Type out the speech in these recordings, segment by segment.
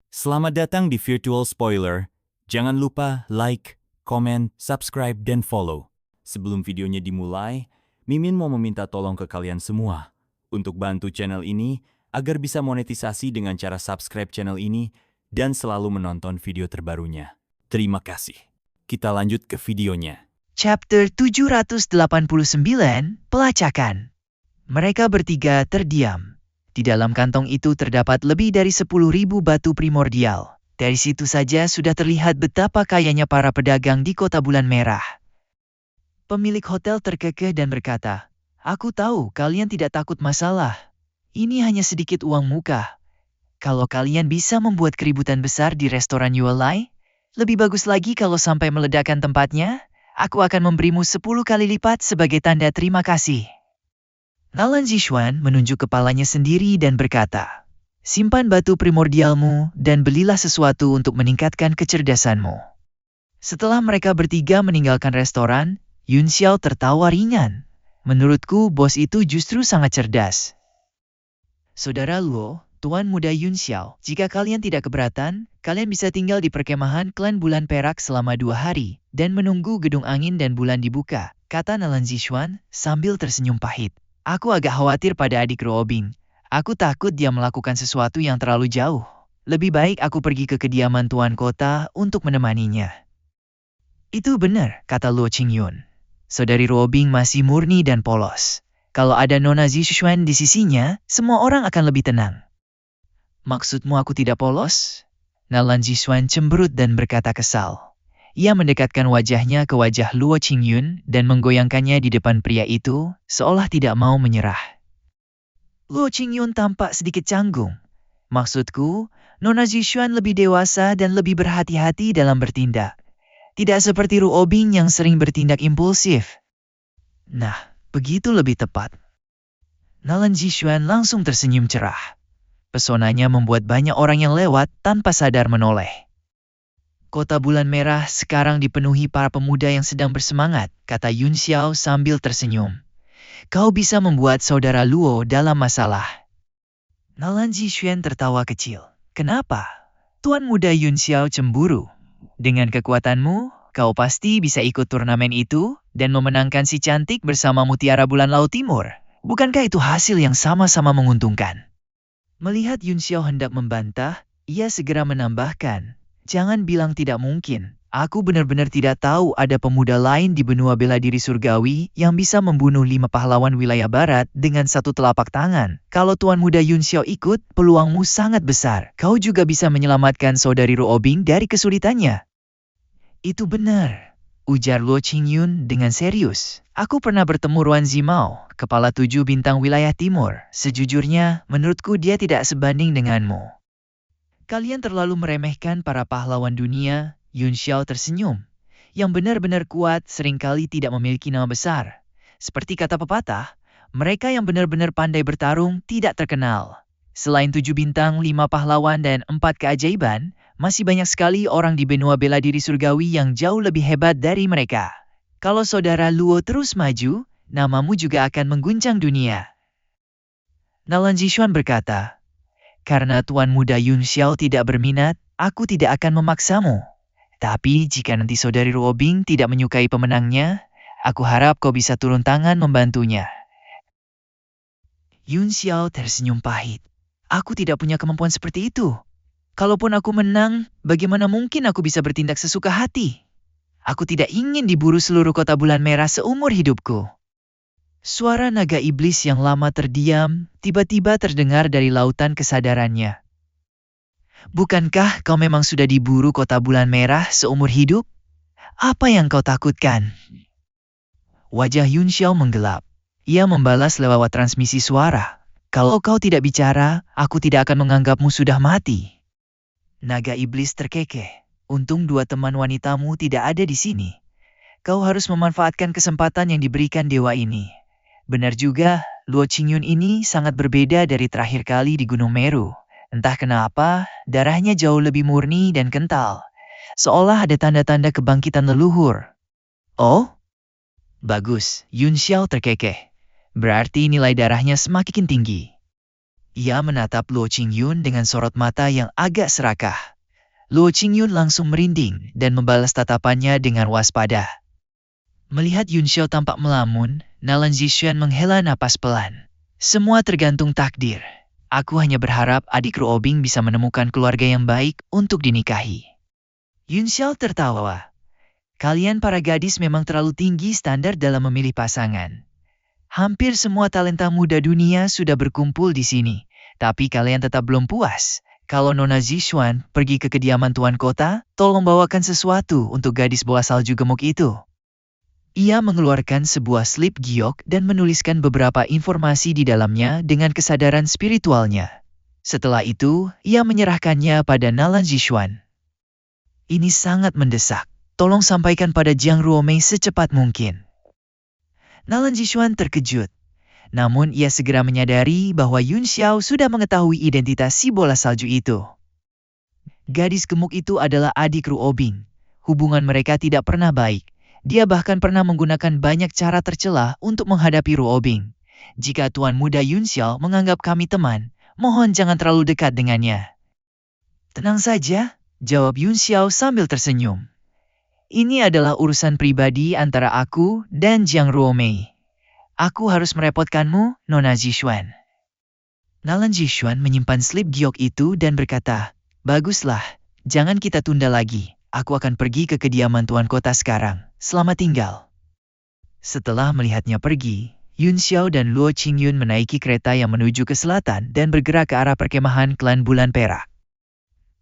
Selamat datang di Virtual Spoiler. Jangan lupa like, komen, subscribe, dan follow. Sebelum videonya dimulai, Mimin mau meminta tolong ke kalian semua untuk bantu channel ini agar bisa monetisasi dengan cara subscribe channel ini dan selalu menonton video terbarunya. Terima kasih. Kita lanjut ke videonya. Chapter 789, Pelacakan. Mereka bertiga terdiam. Di dalam kantong itu terdapat lebih dari 10.000 batu primordial. Dari situ saja sudah terlihat betapa kayanya para pedagang di kota bulan merah. Pemilik hotel terkekeh dan berkata, "Aku tahu kalian tidak takut masalah. Ini hanya sedikit uang muka. Kalau kalian bisa membuat keributan besar di restoran Yuelai, lebih bagus lagi kalau sampai meledakkan tempatnya. Aku akan memberimu 10 kali lipat sebagai tanda terima kasih." Nalan Zixuan menunjuk kepalanya sendiri dan berkata, "Simpan batu primordialmu dan belilah sesuatu untuk meningkatkan kecerdasanmu." Setelah mereka bertiga meninggalkan restoran, Yun Xiao tertawa ringan. "Menurutku bos itu justru sangat cerdas." "Saudara Luo, Tuan Muda Yun Xiao, jika kalian tidak keberatan, kalian bisa tinggal di perkemahan klan bulan perak selama 2 hari dan menunggu gedung angin dan bulan dibuka," kata Nalan Zixuan sambil tersenyum pahit. "Aku agak khawatir pada adik Ruobing. Aku takut dia melakukan sesuatu yang terlalu jauh. Lebih baik aku pergi ke kediaman tuan kota untuk menemaninya." "Itu benar," kata Luo Qingyun. "Saudari Ruobing masih murni dan polos. Kalau ada Nona Zixuan di sisinya, semua orang akan lebih tenang." "Maksudmu aku tidak polos?" Nalan Zixuan cemberut dan berkata kesal. Ia mendekatkan wajahnya ke wajah Luo Qingyun dan menggoyangkannya di depan pria itu, seolah tidak mau menyerah. Luo Qingyun tampak sedikit canggung. "Maksudku, Nona Zixuan lebih dewasa dan lebih berhati-hati dalam bertindak. Tidak seperti Ruobing yang sering bertindak impulsif." "Nah, begitu lebih tepat." Nalan Zixuan langsung tersenyum cerah. Pesonanya membuat banyak orang yang lewat tanpa sadar menoleh. "Kota bulan merah sekarang dipenuhi para pemuda yang sedang bersemangat," kata Yun Xiao sambil tersenyum. "Kau bisa membuat saudara Luo dalam masalah." Nalan Zixuan tertawa kecil. "Kenapa? Tuan muda Yun Xiao cemburu. Dengan kekuatanmu, kau pasti bisa ikut turnamen itu dan memenangkan si cantik bersama Mutiara Bulan Laut Timur. Bukankah itu hasil yang sama-sama menguntungkan?" Melihat Yun Xiao hendak membantah, ia segera menambahkan, "Jangan bilang tidak mungkin. Aku benar-benar tidak tahu ada pemuda lain di benua bela diri surgawi yang bisa membunuh 5 pahlawan wilayah barat dengan satu telapak tangan. Kalau Tuan Muda Yun Xiao ikut, peluangmu sangat besar. Kau juga bisa menyelamatkan saudari Ruobing dari kesulitannya." "Itu benar," ujar Luo Qingyun dengan serius. "Aku pernah bertemu Ruan Zimao, kepala 7 bintang wilayah timur. Sejujurnya, menurutku dia tidak sebanding denganmu." "Kalian terlalu meremehkan para pahlawan dunia." Yun Xiao tersenyum. "Yang benar-benar kuat seringkali tidak memiliki nama besar. Seperti kata pepatah, mereka yang benar-benar pandai bertarung tidak terkenal. Selain 7 bintang, 5 pahlawan, dan 4 keajaiban, masih banyak sekali orang di benua bela diri surgawi yang jauh lebih hebat dari mereka. Kalau saudara Luo terus maju, namamu juga akan mengguncang dunia." Nalan Zixuan berkata, "Karena Tuan Muda Yun Xiao tidak berminat, aku tidak akan memaksamu. Tapi jika nanti saudari Ruobing tidak menyukai pemenangnya, aku harap kau bisa turun tangan membantunya." Yun Xiao tersenyum pahit. "Aku tidak punya kemampuan seperti itu. Kalaupun aku menang, bagaimana mungkin aku bisa bertindak sesuka hati? Aku tidak ingin diburu seluruh kota bulan merah seumur hidupku." Suara naga iblis yang lama terdiam, tiba-tiba terdengar dari lautan kesadarannya. "Bukankah kau memang sudah diburu kota bulan merah seumur hidup? Apa yang kau takutkan?" Wajah Yun Xiao menggelap. Ia membalas lewat transmisi suara. "Kalau kau tidak bicara, aku tidak akan menganggapmu sudah mati." Naga iblis terkekeh. "Untung 2 teman wanitamu tidak ada di sini. Kau harus memanfaatkan kesempatan yang diberikan dewa ini." Benar juga, Luo Qingyun ini sangat berbeda dari terakhir kali di Gunung Meru. Entah kenapa, darahnya jauh lebih murni dan kental. Seolah ada tanda-tanda kebangkitan leluhur. "Oh? Bagus," Yun Xiao terkekeh. "Berarti nilai darahnya semakin tinggi." Ia menatap Luo Qingyun dengan sorot mata yang agak serakah. Luo Qingyun langsung merinding dan membalas tatapannya dengan waspada. Melihat Yun Xiao tampak melamun, Nalan Zixuan menghela napas pelan. Semua tergantung takdir. Aku hanya berharap adik Ruobing bisa menemukan keluarga yang baik untuk dinikahi. Yun Xiao tertawa. Kalian para gadis memang terlalu tinggi standar dalam memilih pasangan. Hampir semua talenta muda dunia sudah berkumpul di sini. Tapi kalian tetap belum puas. Kalau Nona Zixuan pergi ke kediaman tuan kota, tolong bawakan sesuatu untuk gadis bola salju gemuk itu. Ia mengeluarkan sebuah slip giok dan menuliskan beberapa informasi di dalamnya dengan kesadaran spiritualnya. Setelah itu, ia menyerahkannya pada Nalan Zixuan. Ini sangat mendesak. Tolong sampaikan pada Jiang Ruomei secepat mungkin. Nalan Zixuan terkejut. Namun ia segera menyadari bahwa Yun Xiao sudah mengetahui identitas si bola salju itu. Gadis gemuk itu adalah adik Ruobing. Hubungan mereka tidak pernah baik. Dia bahkan pernah menggunakan banyak cara tercela untuk menghadapi Ruobing. Jika Tuan Muda Yun Xiao menganggap kami teman, mohon jangan terlalu dekat dengannya. Tenang saja, jawab Yun Xiao sambil tersenyum. Ini adalah urusan pribadi antara aku dan Jiang Ruomei. Aku harus merepotkanmu, Nona Zixuan. Nalan Zixuan menyimpan slip giok itu dan berkata, baguslah, jangan kita tunda lagi. Aku akan pergi ke kediaman tuan kota sekarang. Selamat tinggal. Setelah melihatnya pergi, Yun Xiao dan Luo Qingyun menaiki kereta yang menuju ke selatan dan bergerak ke arah perkemahan klan Bulan Perak.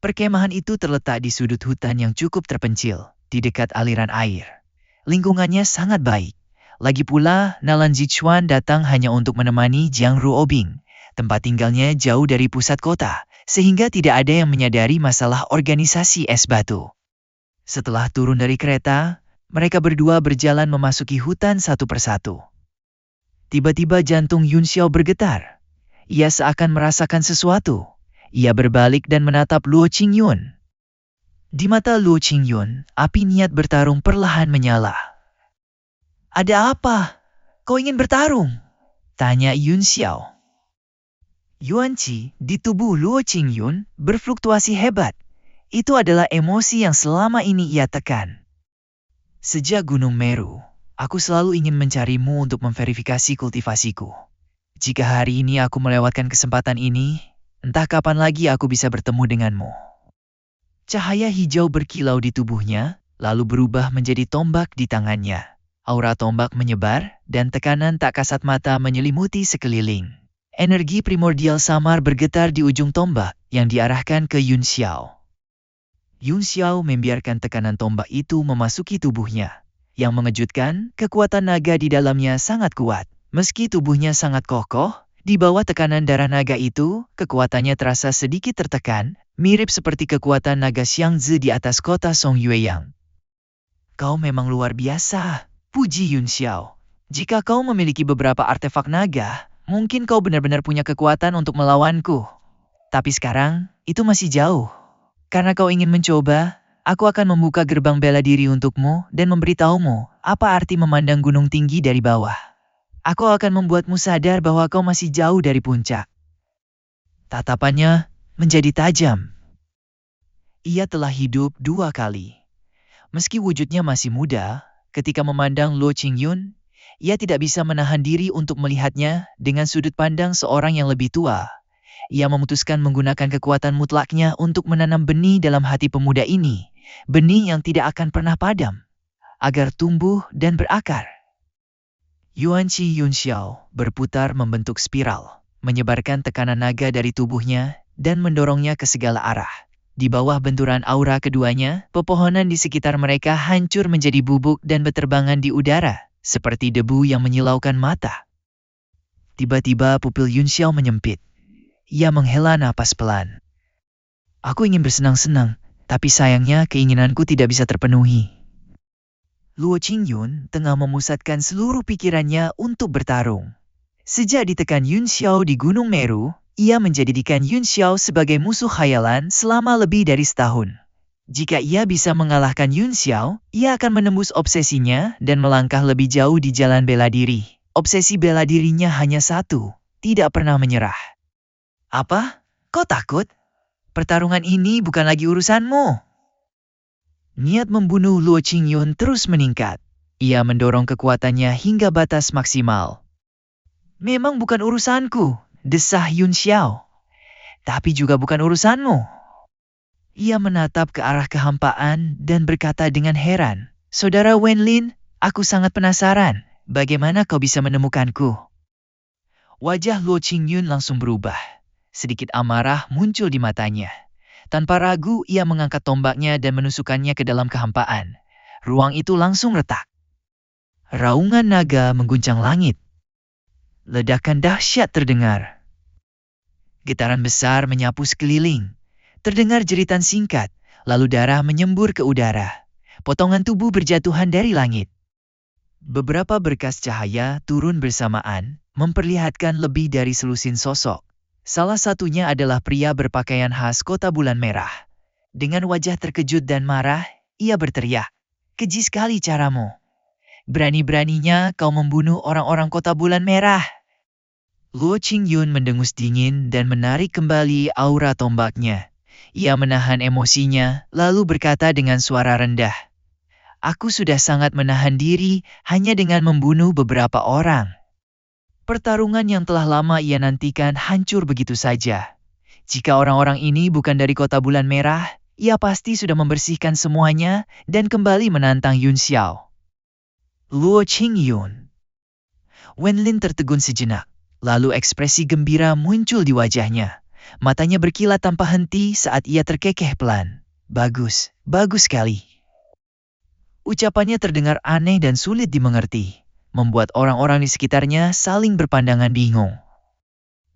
Perkemahan itu terletak di sudut hutan yang cukup terpencil, di dekat aliran air. Lingkungannya sangat baik. Lagi pula, Nalan Zixuan datang hanya untuk menemani Jiang Ruobing. Tempat tinggalnya jauh dari pusat kota, sehingga tidak ada yang menyadari masalah organisasi es batu. Setelah turun dari kereta, mereka berdua berjalan memasuki hutan satu persatu. Tiba-tiba jantung Yun Xiao bergetar. Ia seakan merasakan sesuatu. Ia berbalik dan menatap Luo Qingyun. Di mata Luo Qingyun, api niat bertarung perlahan menyala. Ada apa? Kau ingin bertarung? Tanya Yun Xiao. Yuan Qi di tubuh Luo Qingyun berfluktuasi hebat. Itu adalah emosi yang selama ini ia tekan. Sejak Gunung Meru, aku selalu ingin mencarimu untuk memverifikasi kultivasiku. Jika hari ini aku melewatkan kesempatan ini, entah kapan lagi aku bisa bertemu denganmu. Cahaya hijau berkilau di tubuhnya, lalu berubah menjadi tombak di tangannya. Aura tombak menyebar, dan tekanan tak kasat mata menyelimuti sekeliling. Energi primordial samar bergetar di ujung tombak yang diarahkan ke Yun Xiao. Yun Xiao membiarkan tekanan tombak itu memasuki tubuhnya. Yang mengejutkan, kekuatan naga di dalamnya sangat kuat. Meski tubuhnya sangat kokoh, di bawah tekanan darah naga itu, kekuatannya terasa sedikit tertekan, mirip seperti kekuatan naga Xiangzi di atas kota Song Yueyang. Kau memang luar biasa, puji Yun Xiao. Jika kau memiliki beberapa artefak naga, mungkin kau benar-benar punya kekuatan untuk melawanku. Tapi sekarang, itu masih jauh. Karena kau ingin mencoba, aku akan membuka gerbang bela diri untukmu dan memberitahumu apa arti memandang gunung tinggi dari bawah. Aku akan membuatmu sadar bahwa kau masih jauh dari puncak. Tatapannya menjadi tajam. Ia telah hidup 2 kali. Meski wujudnya masih muda, ketika memandang Luo Qingyun, ia tidak bisa menahan diri untuk melihatnya dengan sudut pandang seorang yang lebih tua. Ia memutuskan menggunakan kekuatan mutlaknya untuk menanam benih dalam hati pemuda ini. Benih yang tidak akan pernah padam. Agar tumbuh dan berakar. Yuan Qi Yun Xiao berputar membentuk spiral. Menyebarkan tekanan naga dari tubuhnya dan mendorongnya ke segala arah. Di bawah benturan aura keduanya, pepohonan di sekitar mereka hancur menjadi bubuk dan berterbangan di udara. Seperti debu yang menyilaukan mata. Tiba-tiba pupil Yun Xiao menyempit. Ia menghela napas pelan. Aku ingin bersenang-senang, tapi sayangnya keinginanku tidak bisa terpenuhi. Luo Qingyun tengah memusatkan seluruh pikirannya untuk bertarung. Sejak ditekan Yun Xiao di Gunung Meru, ia menjadikan Yun Xiao sebagai musuh khayalan selama lebih dari setahun. Jika ia bisa mengalahkan Yun Xiao, ia akan menembus obsesinya dan melangkah lebih jauh di jalan bela diri. Obsesi bela dirinya hanya satu, tidak pernah menyerah. Apa? Kau takut? Pertarungan ini bukan lagi urusanmu. Niat membunuh Luo Qingyun terus meningkat. Ia mendorong kekuatannya hingga batas maksimal. Memang bukan urusanku, desah Yun Xiao. Tapi juga bukan urusanmu. Ia menatap ke arah kehampaan dan berkata dengan heran, Saudara Wenlin, aku sangat penasaran. Bagaimana kau bisa menemukanku? Wajah Luo Qingyun langsung berubah. Sedikit amarah muncul di matanya. Tanpa ragu, ia mengangkat tombaknya dan menusukkannya ke dalam kehampaan. Ruang itu langsung retak. Raungan naga mengguncang langit. Ledakan dahsyat terdengar. Getaran besar menyapu sekeliling. Terdengar jeritan singkat, lalu darah menyembur ke udara. Potongan tubuh berjatuhan dari langit. Beberapa berkas cahaya turun bersamaan, memperlihatkan lebih dari selusin sosok. Salah satunya adalah pria berpakaian khas Kota Bulan Merah. Dengan wajah terkejut dan marah, ia berteriak, "Keji sekali caramu. Berani-beraninya kau membunuh orang-orang Kota Bulan Merah." Luo Qingyun mendengus dingin dan menarik kembali aura tombaknya. Ia menahan emosinya, lalu berkata dengan suara rendah, "Aku sudah sangat menahan diri hanya dengan membunuh beberapa orang." Pertarungan yang telah lama ia nantikan hancur begitu saja. Jika orang-orang ini bukan dari Kota Bulan Merah, ia pasti sudah membersihkan semuanya dan kembali menantang Yun Xiao. Luo Qingyun. Wenlin tertegun sejenak, lalu ekspresi gembira muncul di wajahnya. Matanya berkilat tanpa henti saat ia terkekeh pelan. Bagus, bagus sekali. Ucapannya terdengar aneh dan sulit dimengerti, membuat orang-orang di sekitarnya saling berpandangan bingung.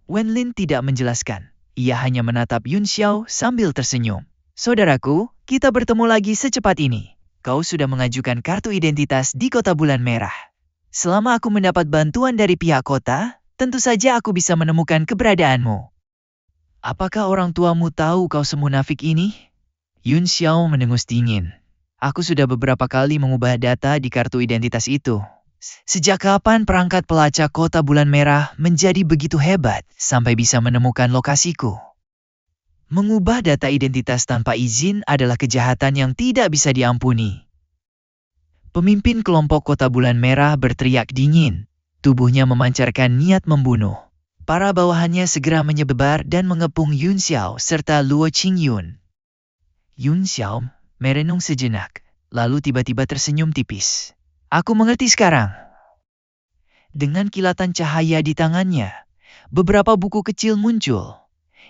Wenlin tidak menjelaskan. Ia hanya menatap Yun Xiao sambil tersenyum. "Saudaraku, kita bertemu lagi secepat ini. Kau sudah mengajukan kartu identitas di Kota Bulan Merah. Selama aku mendapat bantuan dari pihak kota, tentu saja aku bisa menemukan keberadaanmu. Apakah orang tuamu tahu kau semunafik ini?" Yun Xiao mendengus dingin. "Aku sudah beberapa kali mengubah data di kartu identitas itu. Sejak kapan perangkat pelacak Kota Bulan Merah menjadi begitu hebat sampai bisa menemukan lokasiku? Mengubah data identitas tanpa izin adalah kejahatan yang tidak bisa diampuni." Pemimpin kelompok Kota Bulan Merah berteriak dingin. Tubuhnya memancarkan niat membunuh. Para bawahannya segera menyebar dan mengepung Yun Xiao serta Luo Qingyun. Yun Xiao merenung sejenak, lalu tiba-tiba tersenyum tipis. "Aku mengerti sekarang." Dengan kilatan cahaya di tangannya, beberapa buku kecil muncul.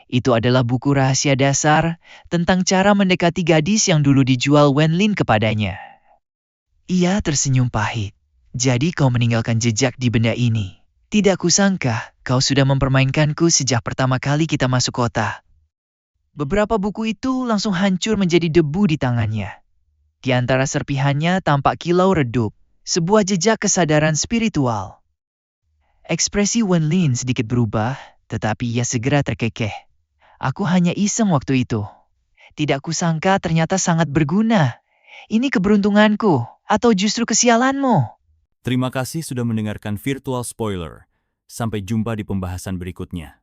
Itu adalah buku rahasia dasar tentang cara mendekati gadis yang dulu dijual Wenlin kepadanya. Ia tersenyum pahit. "Jadi kau meninggalkan jejak di benda ini. Tidak kusangka kau sudah mempermainkanku sejak pertama kali kita masuk kota." Beberapa buku itu langsung hancur menjadi debu di tangannya. Di antara serpihannya tampak kilau redup, sebuah jejak kesadaran spiritual. Ekspresi Wenlin sedikit berubah, tetapi ia segera terkekeh. "Aku hanya iseng waktu itu. Tidak kusangka ternyata sangat berguna. Ini keberuntunganku, atau justru kesialanmu?" Terima kasih sudah mendengarkan Virtual Spoiler. Sampai jumpa di pembahasan berikutnya.